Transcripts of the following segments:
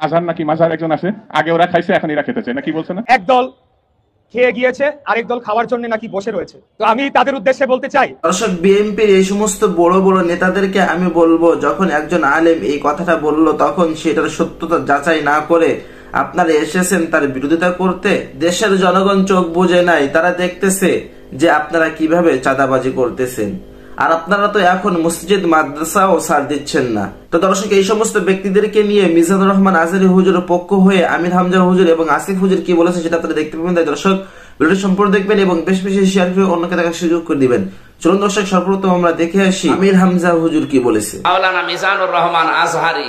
আজহার নাকি মাজার একজন আছে, আগে ওরা খাইছে এখন এরা খেতেছে নাকি বলছে না? একদল খেয়ে গিয়েছে, আরেক দল খাওয়ার জন্য নাকি বসে রয়েছে। তো আমি তাদের উদ্দেশ্যে বলতে চাই, দর্শক, বিএনপির এই সমস্ত বড় বড় নেতাদেরকে আমি বলবো, যখন একজন আলেম এই কথাটা বললো তখন সেটার সত্যতা যাচাই না করে আপনারা এসেছেন তার বিরোধিতা করতে। দেশের জনগণ চোখ বুজে নাই, তারা দেখতেছে যে আপনারা কিভাবে চাঁদাবাজি করতেছেন, আর আপনারা তো এখন মসজিদ মাদ্রাসাও ছাড় দিচ্ছেন না। তো দর্শক, এই সমস্ত ব্যক্তিদেরকে নিয়ে মিজানুর রহমান আজহারী হুজুরের পক্ষ হয়ে আমির হামজা হুজুর এবং আসিফ হুজুর কি বলেছে সেটা আপনারা দেখতে পাবেন। তাই দর্শক, ভিডিওটি সম্পূর্ণ দেখবেন এবং বেশি বেশি শেয়ার করে অন্যকে দেখার সুযোগ করে দিবেন। চলুন দর্শক, সর্বপ্রথম আমরা দেখে আসি আমির হামজা হুজুর কি বলেছে। মাওলানা মিজানুর রহমান আজহারী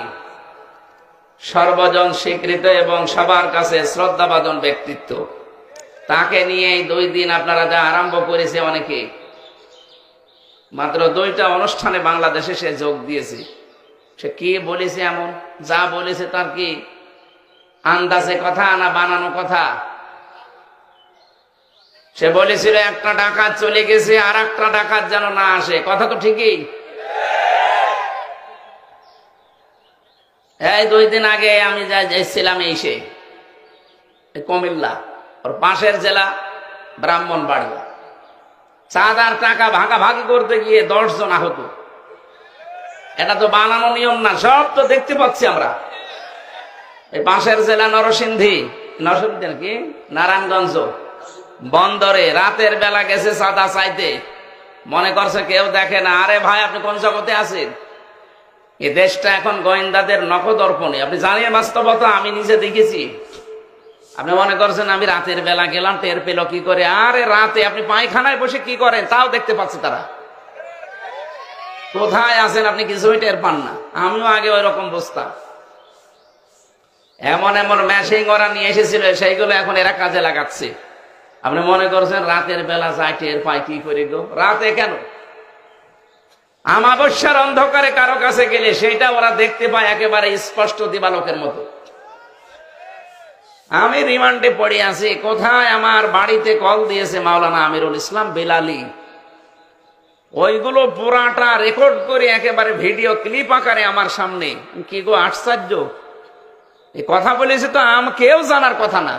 সর্বজন স্বীকৃত এবং সবার কাছে শ্রদ্ধাভাজন ব্যক্তিত্ব। তাকে নিয়ে এই 2 দিন আপনারা যা আরম্ভ করেছে, অনেকে মাত্র 2টা অনুষ্ঠানে বাংলাদেশে সে যোগ দিয়েছে। সে কি বলেছে, এমন যা বলেছে তার কি আন্দাজে কথা না বানানো কথা? সে বলেছিল একটা ডাকাত চলে গেছে, আর একটা ডাকাত যেন না আসে। কথা তো ঠিকই। এই 2 দিন আগে আমি যাইছিলাম এসে কুমিল্লা, ওর পাশের জেলা ব্রাহ্মণবাড়িয়া। চাঁদার টাকা ভাগাভাগি করতে গিয়ে 10 জন আহত। এটা তো বানানো নিয়ম না, সব তো দেখতে পাচ্ছি আমরা। এই পাশের জেলা নরসিংদী নাকি নারায়ণগঞ্জ বন্দরে রাতের বেলা গেছে চাঁদা চাইতে, মনে করছে কেউ দেখে না। আরে ভাই, আপনি কোন জগতে আছেন? এই দেশটা এখন গোয়েন্দাদের নখদর্পণে। আপনি জানেন বাস্তবতা, আমি নিজে দেখেছি। আপনি মনে করছেন আমি রাতের বেলা গেলাম, টের পেল কি করে? আরে রাতে আপনি পায়খানায় বসে কি করেন তাও দেখতে পাচ্ছে তারা। কোথায় আছেন আপনি কিছুই টের পান না। আমিও আগে ওই রকম বুঝতাম। এমন এমন মেশিন ওরা নিয়ে এসেছিল, সেইগুলো এখন এরা কাজে লাগাচ্ছে। আপনি মনে করছেন রাতের বেলা যায় টের পায় কি করে গো? রাতে কেন? আমাবস্যার অন্ধকারে কারো কাছে গেলে সেইটা ওরা দেখতে পায় একেবারে স্পষ্ট দিবালোকের মতো। আমি রিমান্ডে পড়ে আছি। কোথায়? আমার বাড়িতে কল দিয়েছে মাওলানা আমিরুল ইসলাম বেলালি। ওইগুলো পুরাটা রেকর্ড করে একেবারে ভিডিও ক্লিপ আকারে আমার সামনে। কি গো আশ্চর্য! এই কথা বলেছে তো কেউ জানার কথা না।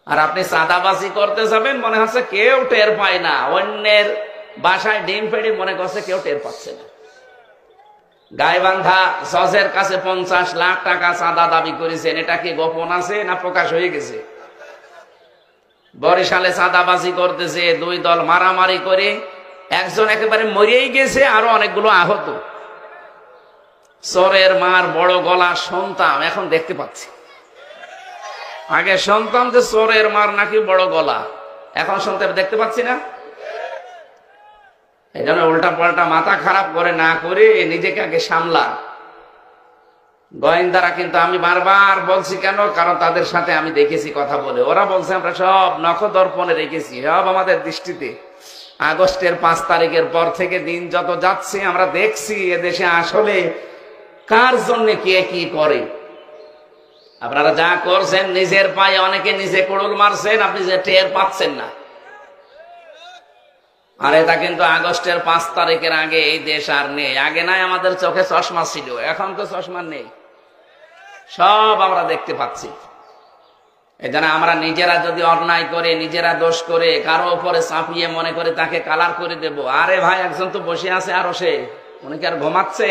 আর আপনি চাঁদাবাজি করতে যাবেন, মনে হচ্ছে কেউ টের পায় না। অন্যের বাসায় ডিম ফেড়ে মনে করছে কেউ টের পাচ্ছে না। গাইবান্ধা জজের কাছে 50 লাখ টাকা চাঁদা দাবি করেছেন। এটা কি গোপন আছে না প্রকাশ হয়ে গেছে? বরিশালে চাঁদাবাজি করতেছে 2 দল মারামারি করে একজন একেবারে মরেই গেছে, আরো অনেকগুলো আহত। চোরের মার বড় গলা শুনতাম, এখন দেখতে পাচ্ছি। আগে শুনতাম যে চোরের মার নাকি বড় গলা, এখন শুনতে দেখতে পাচ্ছি না। এই জন্য উল্টা পাল্টা মাথা খারাপ করে না করে নিজেকে আগে সামলা। গোয়েন্দারা কিন্তু, আমি বারবার বলছি কেন, কারণ তাদের সাথে আমি দেখেছি কথা বলে। ওরা বলছে আমরা সব নখদর্পণে রেখেছি, সব আমাদের দৃষ্টিতে। আগস্টের 5 তারিখের পর থেকে দিন যত যাচ্ছে আমরা দেখছি এদেশে আসলে কার জন্য কে কি করে। আপনারা যা করছেন নিজের পায়ে অনেকে নিজে কুড়ুল মারছেন, আপনি যে টের পাচ্ছেন না। আর এটা কিন্তু আগস্টের 5 তারিখের আগে এই দেশ আর নেই। আগে নাই আমাদের চোখে চশমা ছিল, এখন তো চশমা নেই, সব আমরা দেখতে পাচ্ছি। এই জন্য আমরা নিজেরা যদি অন্যায় করে, নিজেরা দোষ করে কারো উপরে চাপিয়ে মনে করে তাকে কালার করে দেব। আরে ভাই, একজন তো বসে আছে আরো, সে উনি কি আর ঘুমাচ্ছে?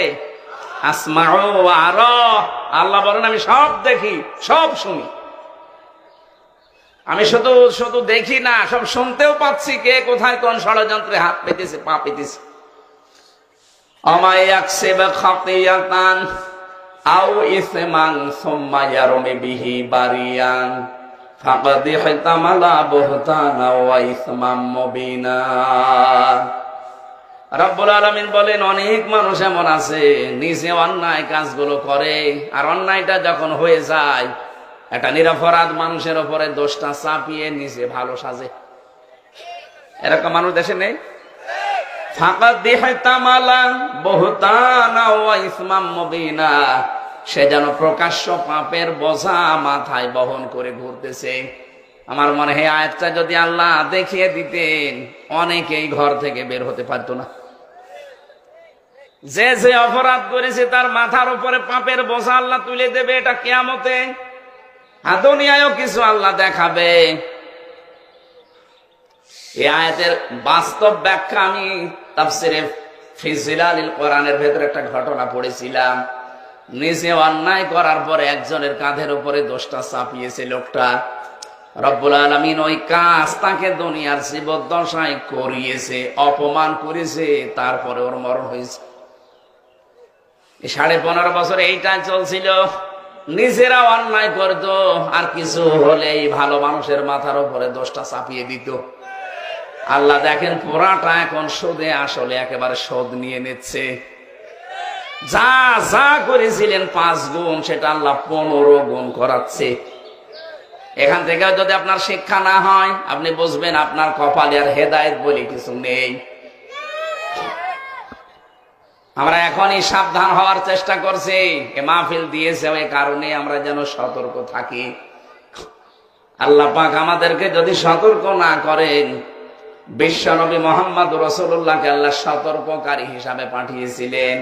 আসমাউ আরা, আল্লাহ বলেন আমি সব দেখি সব শুনি। আমি শুধু শুধু দেখি না, সব শুনতেও পাচ্ছি কে কোথায় কোন ষড়যন্ত্রে হাত পেতেছে পা পেতেছে। আমায়াকসিব খাতিয়াতান আও ইসমান সুম্মা ইয়ারমি বিহি বারিয়ান ফাকাদ ইহতামালা বুহতানা ওয়া ইসমাম মুবিনা। রব্বুল আলামিন বলেন অনেক মানুষ এমন আছে নিজে অন্যায় কাজগুলো করে, আর অন্যায়টা যখন হয়ে যায় একটা নিরপরাধ মানুষের উপরে দোষটা চাপিয়ে নিজে ভালো সাজে। এরকম মানুষ দেশে নেই? ফাকাদ ইহতামালা বুহতানা ওয়া ইসমাম মুবিনা, সে যেন প্রকাশ্য পাপের বোঝা মাথায় বহন করে ঘুরতেছে। আমার মনে হয় আয়াতটা যদি আল্লাহ দেখিয়ে দিতেন অনেকেই ঘর থেকে বের হতে পারতো না। যে যে অপরাধ করেছে তার মাথার উপরে পাপের বোঝা আল্লাহ তুলে দেবে, এটা কিয়ামতে। আর দুনিয়ায়ও কিছু আল্লাহ দেখাবে। এই আয়াতের বাস্তব ব্যাখ্যা আমি তাফসিরে ফি জিলালিল কোরআনের ভেতরে একটা ঘটনা পড়েছিলাম। নিজে অন্যায় করার পরে একজনের কাঁধের উপরে দোষটা চাপিয়েছে লোকটা। রব্বুল আলামিন ওই কাজ তাকে দুনিয়ার জীবদ্দশায় করিয়েছে, অপমান করেছে, তারপরে ওর মরণ হয়েছে। 15.5 বছর এইটাই চলছিল। নিজেরা অন্যায় করত, আর কিছু হলেই ভালো মানুষের মাথার উপরে দোষটা চাপিয়ে দিত। আল্লাহ দেখেন পুরাটা এখন সুদে আসলে একেবারে শোধ নিয়ে নিচ্ছে। যা যা করেছিলেন 5 গুণ, সেটা আল্লাহ 15 গুণ করাচ্ছে। এখান থেকে যদি আপনার শিক্ষা না হয়, আপনি বুঝবেন আপনার কপালে আর হেদায়েত বলে কিছু নেই। আমরা এখনই সাবধান হওয়ার চেষ্টা করছি। এ মাহফিল দিয়েছে ওই কারণে আমরা যেন সতর্ক থাকি। আল্লাহ পাক আমাদেরকে যদি সতর্ক না করেন, বিশ্বনবী মুহাম্মদ রাসূলুল্লাহকে আল্লাহ সতর্ককারী হিসাবে পাঠিয়েছিলেন,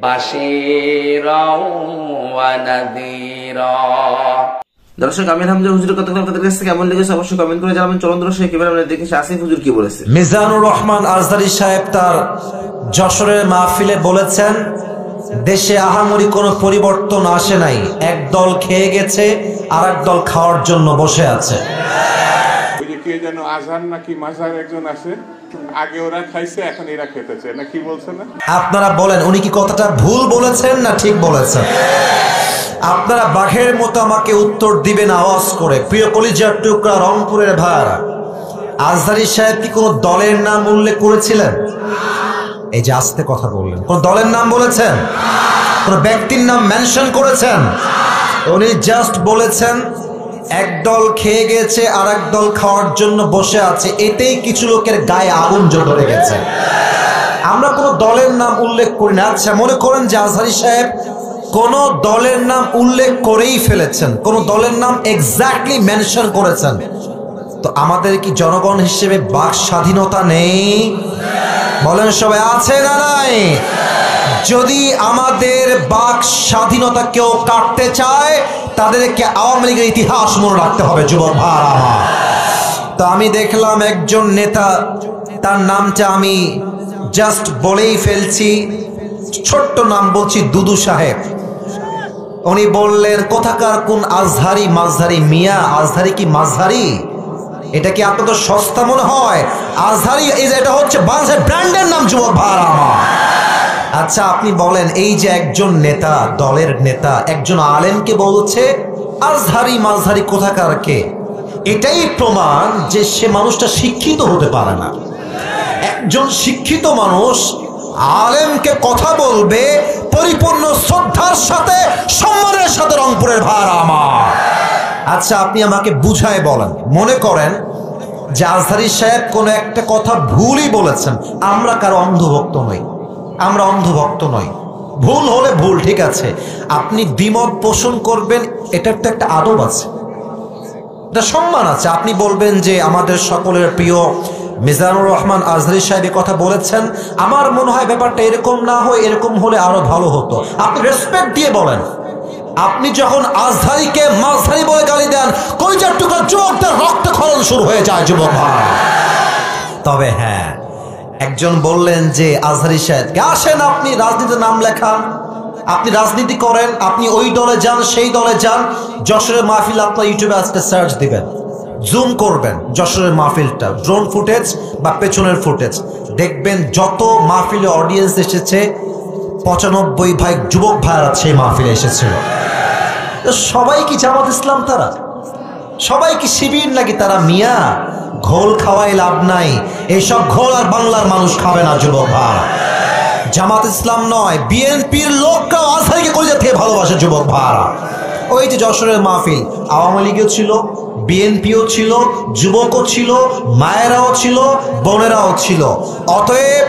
বাশীরা ওয়া নাযীরা। দর্শক, আমি হামজা হুজুরের কথা আপনাদের কাছে কেমন লেগেছে অবশ্যই কমেন্ট করে জানাবেন। চলুন দর্শক, এবারে আমরা দেখেছি আসিফ হুজুর কি বলেছে। মিজানুর রহমান আজহারী সাহেব তার যশোরের মাহফিলে বলেছেন, দেশে আহামরি কোনো পরিবর্তন আসে নাই, এক দল খেয়ে গেছে আর এক দল খাওয়ার জন্য বসে আছে। কে যেন আজহার নাকি মাজার একজন আছে, আগে ওরা খাইছে এখন এরা খেতেছে, না কি বলছেন? আপনারা বলেন উনি কি কথাটা ভুল বলেছেন না ঠিক বলেছেন? আপনারা বাঘের মতো আমাকে উত্তর দিবেন আওয়াজ করে। প্রিয় কলিজার টুকরা রংপুরের ভাইরা, আজহারী সাহেব কি কোন দলের নাম উল্লেখ করেছিলেন? এই যে আস্তে কথা বললেন, কোন দলের নাম বলেছেন? কোন ব্যক্তির নাম মেনশন করেছেন? উনি জাস্ট বলেছেন এক দল খেয়ে গেছে আর এক দল খাওয়ার জন্য বসে আছে, এতেই কিছু লোকের গায়ে আগুন ধরে গেছে। আমরা কোন দলের নাম উল্লেখ করি না। আচ্ছা, মনে করেন যে আজহারী সাহেব কোন দলের নাম উল্লেখ করেই ফেলেছেন, কোন দলের নাম এক্স্যাক্টলি মেনশন করেছেন, তো আমাদের কি জনগণ হিসেবে বাক স্বাধীনতা নেই? বলেন সবাই, আছে না নাই? যদি আমাদের বাক স্বাধীনতা কেউ কাটতে চায়, তাদেরকে আওয়ামী লীগের ইতিহাস মনে রাখতে হবে যুবক ভাইরা আমার। তো আমি দেখলাম একজন নেতা, তার নামটা আমি জাস্ট বলেই ফেলছি, ছোট্ট নাম বলছি, দুদু সাহেব। উনি বললেন কোথাকার কোন আজহারি মাঝহারি মিয়া, আজহারি কি মাঝহারি? এটা কি আপনাদের সস্তা মনে হয়? আজহারি এটা হচ্ছে বাংলাদেশের ব্র্যান্ডের নাম যুবক ভাইরা আমার। আচ্ছা, আপনি বলেন, এই যে একজন নেতা, দলের নেতা একজন আলেমকে বলছে আজহারি মাঝহারি কোথাকার কে, এটাই প্রমাণ যে সে মানুষটা শিক্ষিত হতে পারে না। একজন শিক্ষিত মানুষ আলেমকে কথা বলবে পরিপূর্ণ শ্রদ্ধার সাথে, সম্মানের সাথে রংপুরের ভাইরা আমার। আচ্ছা, আপনি আমাকে বুঝায় বলেন, মনে করেন যে আজহারী সাহেব কোনো একটা কথা ভুলই বলেছেন, আমরা কারো অন্ধভক্ত নই, আমরা অন্ধভক্ত নই, ভুল হলে ভুল, ঠিক আছে, আপনি দ্বিমত পোষণ করবেন, এটার তো একটা আদব আছে, এটা সম্মান আছে। আপনি বলবেন যে আমাদের সকলের প্রিয় মিজানুর রহমান আজহারী সাহেব কথা বলেছেন, আমার মনে হয় ব্যাপারটা এরকম না হয়, এরকম হলে আরো ভালো হতো। আপনি রেসপেক্ট দিয়ে বলেন। আপনি যখন আজহারীকে মাঝহারি বলে গালি দেন, কলিজার টুকরা যুবকদের রক্তক্ষরণ শুরু হয়ে যায় যুবক ভাই। তবে হ্যাঁ, একজন বললেন যে আজহারী সাহেবকে, আসেন আপনি রাজনীতির নাম লেখান, আপনি রাজনীতি করেন, আপনি ওই দলে যান, সেই দলে যান, যশোরের মাহফিল আপনার ইউটিউবে আজকে সার্চ দিবেন, জুম করবেন যশোরের মাহফিলটা, ড্রোন ফুটেজ বা পেছনের ফুটেজ দেখবেন, যত মাহফিলে অডিয়েন্স এসেছে 95 যুবক ভাইরা সেই মাহফিলে এসেছিল। সবাই কি জামাত ইসলাম? তারা সবাই কি শিবির নাকি? তারা মিয়া, ঘোল খাওয়াই লাভ নাই, এইসব ঘোল আর বাংলার মানুষ খাবে না যুবক ভাই। জামাত ইসলাম নয়, বিএনপির লোকরাও আজহারীকে কলিজা থেকে ভালোবাসে যুবক ভাইরা। ওই যে যশোরের মাহফিল, আওয়ামী লীগও ছিল, বিএনপিও ছিল, যুবকও ছিল, মায়েরাও ছিল, বোনেরাও ছিল। অতএব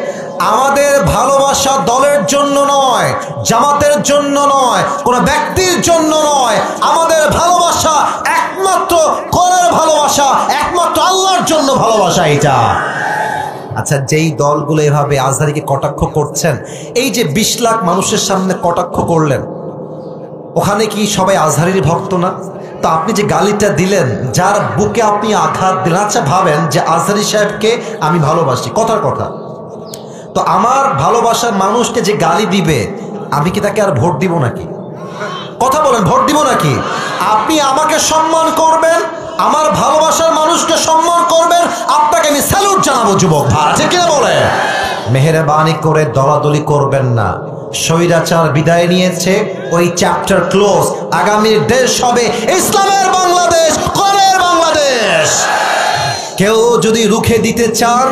আমাদের ভালোবাসা দলের জন্য নয়, জামাতের জন্য নয়, কোন ব্যক্তির জন্য নয়, আমাদের ভালোবাসা একমাত্র কোরআনের ভালোবাসা, একমাত্র আল্লাহর জন্য ভালোবাসা। এটা আচ্ছা, যেই দলগুলো এভাবে আজহারীকে কটাক্ষ করছেন, এই যে 20 লাখ মানুষের সামনে কটাক্ষ করলেন, ওখানে কি সবাই আজহারীর ভক্ত না? তো আপনি যে গালিটা দিলেন, যার বুকে আপনি আঘাত দিলেন, আচ্ছা ভাবেন যে আজহারী সাহেবকে আমি ভালোবাসি, কথার কথা, তো আমার ভালোবাসার মানুষকে যে গালি দিবে, আমি কি তাকে আর ভোট দিব নাকি? কথা বলেন, ভোট দিব নাকি? আপনি আমাকে সম্মান করবেন, আমার ভালোবাসার মানুষকে সম্মান করবেন, আপনাকে আমি স্যালুট জানাবো যুবক ভাই, ঠিক কিনা বলে? মেহেরবানি করে দলাদলি করবেন না। স্বৈরাচার বিদায় নিয়েছে, ওই চ্যাপ্টার ক্লোজ। আগামীর দেশ হবে ইসলামের বাংলাদেশ, কোরআনের বাংলাদেশ। কেউ যদি রুখে দিতে চান,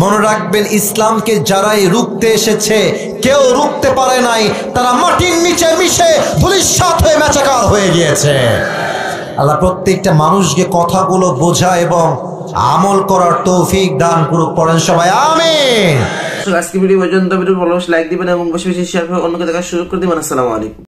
মনে রাখবেন ইসলামকে যারাই রুখতে এসেছে কেউ রুখতে পারে নাই, তারা মাটির নিচে মিশে ধূলিসাৎ হয়ে মেচাকার হয়ে গিয়েছে। আল্লাহ প্রত্যেকটা মানুষকে কথাগুলো বোঝা এবং আমল করার তৌফিক দান করুক, পড়েন সবাই আমিন। আজকে ভিডিও পর্যন্ত, ভিডিও ভালো লাইক দিবেন এবং বেশি বেশি শেয়ার করে অন্যকে দেখার সুযোগ করে দিবেন। আসসালামু আলাইকুম।